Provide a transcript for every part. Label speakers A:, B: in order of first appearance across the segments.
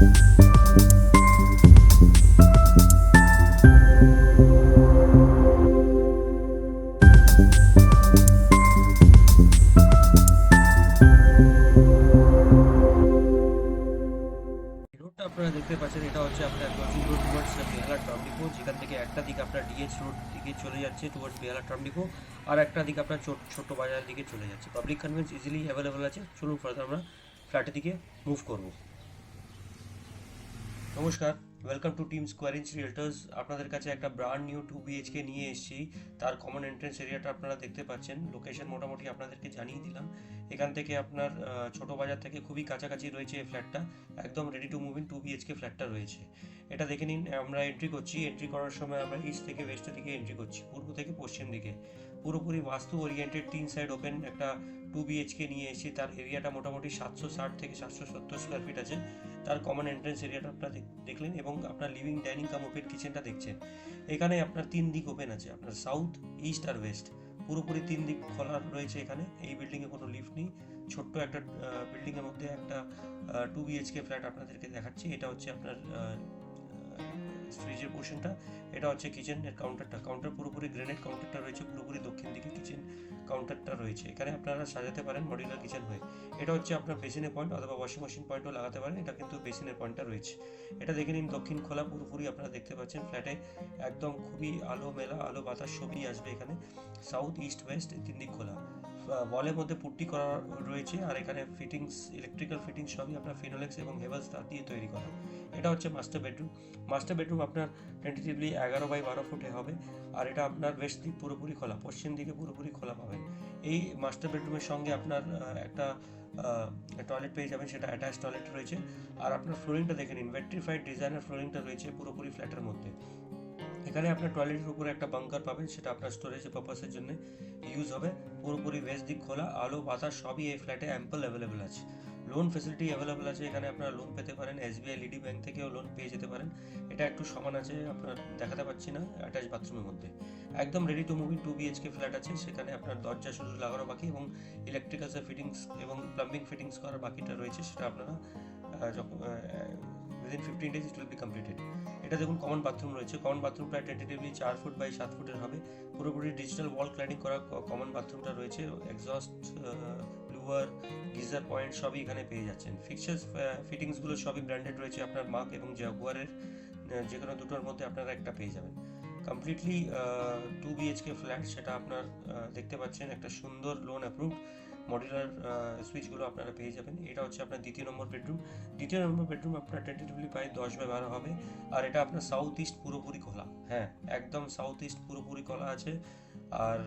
A: রোডটা আপনারা দেখতে পাচ্ছেন, এটা হচ্ছে আপনার কোচিং রোড টুয়ার্ডস বেহালা ট্রাম ডিপো, যেখান থেকে একটা দিক আপনার ডিএচ রোড দিকে চলে যাচ্ছে টুয়ার্ডস বেহালা ট্রাম ডিপো, আর একটা দিক আপনার ছোট বাজারের দিকে চলে যাচ্ছে। পাবলিক কনভেন্স ইজিলি অ্যাভেলেবেল আছে। চলুন ফার্দার আমরা ফ্ল্যাটের দিকে মুভ করব। নমস্কার, welcome to Team Square Inch Realtors. আপনাদের কাছে একটা ব্র্যান্ড নিউ 2 BHK নিয়ে এসেছি। তার কমন এন্ট্রেন্স এরিয়াটা আপনারা দেখতে পাচ্ছেন। লোকেশন মোটামুটি আপনাদেরকে জানিয়ে দিলাম। এখান থেকে আপনার ছোট বাজার থেকে খুবই কাছাকাছি রয়েছে এই ফ্ল্যাটটা। একদম ready to move in 2 BHK ফ্ল্যাটটা রয়েছে। এটা দেখে নিন, আমরা এন্ট্রি করছি। এন্ট্রি করার সময় আমরা ইস্ট থেকে ওয়েস্টের দিকে এন্ট্রি করছি, পূর্ব থেকে পশ্চিম দিকে। পুরোপুরি বাস্তু ওরিয়েন্টেড 3 সাইড ওপেন একটা 2 BHK নিয়ে এসেছি। তার এরিয়াটা মোটামুটি 760 থেকে 770 স্কোয়ার ফিট আছে। তার কমন এন্ট্রেন্স এরিয়াটা আপনারা দেখলেন, এবং আপনার লিভিং ডাইনিং কাম ওপেন কিচেনটা দেখছেন। এখানে আপনার 3 দিক ওপেন আছে, আপনার সাউথ, ইস্ট আর ওয়েস্ট। পুরোপুরি 3 দিক খোলা রয়েছে এখানে। এই বিল্ডিংয়ে কোনো লিফট নেই। ছোট্ট একটা বিল্ডিংয়ের মধ্যে একটা 2 BHK ফ্ল্যাট আপনাদেরকে দেখাচ্ছি। এটা হচ্ছে আপনার ফ্রিজের পোর্শনটা। এটা হচ্ছে কিচেনের কাউন্টার পুরোপুরি গ্রেনাইট কাউন্টারটা রয়েছে, পুরোপুরি দক্ষিণ দিকে কিচেন কাউন্টারটা রয়েছে। এখানে আপনারা সাজাতে পারেন মডিউলার কিচেন হয়ে। এটা হচ্ছে আপনার বেসিনের পয়েন্ট, অথবা ওয়াশিং মেশিন পয়েন্টও লাগাতে পারেন। এটা কিন্তু বেসিনের পয়েন্টটা রয়েছে। এটা দেখে নিন, দক্ষিণ খোলা পুরোপুরি আপনারা দেখতে পাচ্ছেন। ফ্ল্যাটে একদম খুবই আলো মেলা, আলো বাতাস সবই আসবে এখানে। সাউথ, ইস্ট, ওয়েস্ট 3 দিক খোলা। ওয়ালের মধ্যে পুট্টি করা রয়েছে, আর এখানে ফিটিংস, ইলেকট্রিক্যাল ফিটিংস সবই আপনার ফিনোলেক্স এবং হেভেলস তার দিয়ে তৈরি করা। এটা হচ্ছে মাস্টার বেডরুম আপনার টেন্টেটিভলি 11 বাই 12 ফুটে হবে। আর এটা আপনার ওয়েস্ট দিক পুরোপুরি খোলা, পশ্চিম দিকে পুরোপুরি খোলা পাবেন। এই মাস্টার বেডরুমের সঙ্গে আপনার একটা টয়লেট পেয়ে যাবেন, সেটা অ্যাটাচ টয়লেট রয়েছে। আর আপনার ফ্লোরিংটা দেখে নিন, ভেট্রিফাইড ডিজাইনার ফ্লোরিংটা রয়েছে পুরোপুরি ফ্ল্যাটের মধ্যে। এখানে আপনার টয়লেটের উপরে একটা বাঙ্কার পাবেন, সেটা আপনার স্টোরেজ পারপাসের জন্য ইউজ হবে। পুরোপুরি ওয়েস্ট দিক খোলা, আলো বাতাস সবই এই ফ্ল্যাটে অ্যাম্পল অ্যাভেলেবেল আছে। লোন ফেসিলিটি অ্যাভেলেবেল আছে এখানে। আপনারা লোন পেতে পারেন, SBI লিডি ব্যাংক থেকেও লোন পেয়ে যেতে পারেন। এটা একটু সমান আছে, আপনার দেখাতে পাচ্ছি না, অ্যাটাচ বাথরুমের মধ্যে। একদম ready to move in 2 BHK flat আছে। সেখানে আপনার দরজা শুধু লাগানো বাকি, এবং ইলেকট্রিক্যালসের ফিটিংস এবং প্লাম্বিং ফিটিংস করার বাকিটা রয়েছে। সেটা আপনারা যখন within 15 days it will be completed. এটা দেখুন, কমন বাথরুম রয়েছে। কমন বাথরুম প্রায় টেন্টেটিভলি 4 ফুট বাই 7 ফুটের হবে। পুরোপুরি ডিজিটাল ওয়াল ক্ল্যাডিং করা কমন বাথরুমটা রয়েছে। এক্সস্ট, ব্লুয়ার, গিজার পয়েন্ট সবই এখানে পেয়ে যাচ্ছেন। ফিক্সার্স ফিটিংসগুলো সবই ব্র্যান্ডেড রয়েছে। আপনার মার্ক এবং জাগুয়ারের যে কোনো দুটোর মধ্যে আপনারা একটা পেয়ে যাবেন। কমপ্লিটলি 2 BHK ফ্ল্যাট, সেটা আপনার দেখতে পাচ্ছেন। একটা সুন্দর লোন অ্যাপ্রুভড মডিউলার সুইচগুলো আপনারা পেয়ে যাবেন। এটা হচ্ছে আপনার দ্বিতীয় নম্বর বেডরুম আপনার টেন্টেটিভলি প্রায় 10 বাই 12 হবে। আর এটা আপনার সাউথ ইস্ট পুরোপুরি খোলা। হ্যাঁ, একদম সাউথ ইস্ট পুরোপুরি খোলা আছে। আর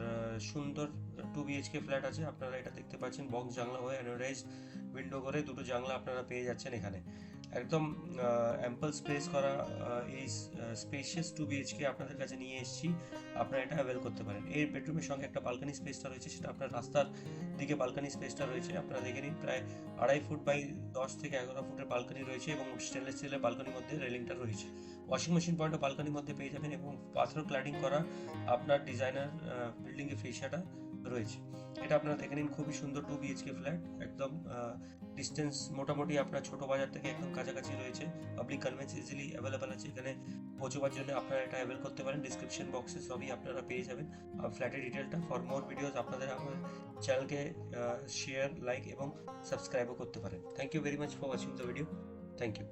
A: সুন্দর 2 BHK ফ্ল্যাট আছে। আপনারা এটা দেখতে পাচ্ছেন, বক্স জানলা হয়ে অ্যানোরাইজ উইন্ডো করে দুটো জানলা আপনারা পেয়ে যাচ্ছেন এখানে। একদম অ্যাম্পল স্পেস করা এই স্পেশিয়াস 2 BHK আপনাদের কাছে নিয়ে এসেছি। আপনারা এটা অ্যাভেল করতে পারেন। এই বেডরুমের সঙ্গে একটা বালকানি স্পেসটা রয়েছে, সেটা আপনার রাস্তার দিকে বালকানি স্পেসটা রয়েছে। আপনারা দেখে নিন, প্রায় 2.5 ফুট বাই 10 থেকে 11 ফুটের বালকানি রয়েছে, এবং স্টেনলেস স্টিলের বালকানির মধ্যে রেলিংটা রয়েছে। ওয়াশিং মেশিন পয়েন্টও বালকানির মধ্যে পেয়ে যাবেন, এবং পাথর ক্লাডিং করা আপনার ডিজাইনার বিল্ডিংয়ের ফেসিয়াটা রয়েছে। এটা আপনারা দেখে নিন, খুবই সুন্দর 2 BHK ফ্ল্যাট। একদম ডিস্টেন্স মোটামুটি আপনার ছোট বাজার থেকে একদম কাছাকাছি রয়েছে। পাবলিক কনভেন্স ইজিলি অ্যাভেলেবেল আছে এখানে। পৌঁছবার জন্য আপনারা এটা অ্যাভেল করতে পারেন। ডিসক্রিপশন বক্সে সবই আপনারা পেয়ে যাবেন ফ্ল্যাটের ডিটেলটা। ফর মোর ভিডিওস আপনাদের আমার চ্যানেলকে শেয়ার, লাইক এবং সাবস্ক্রাইবও করতে পারেন। Thank you very much for watching the video. Thank you.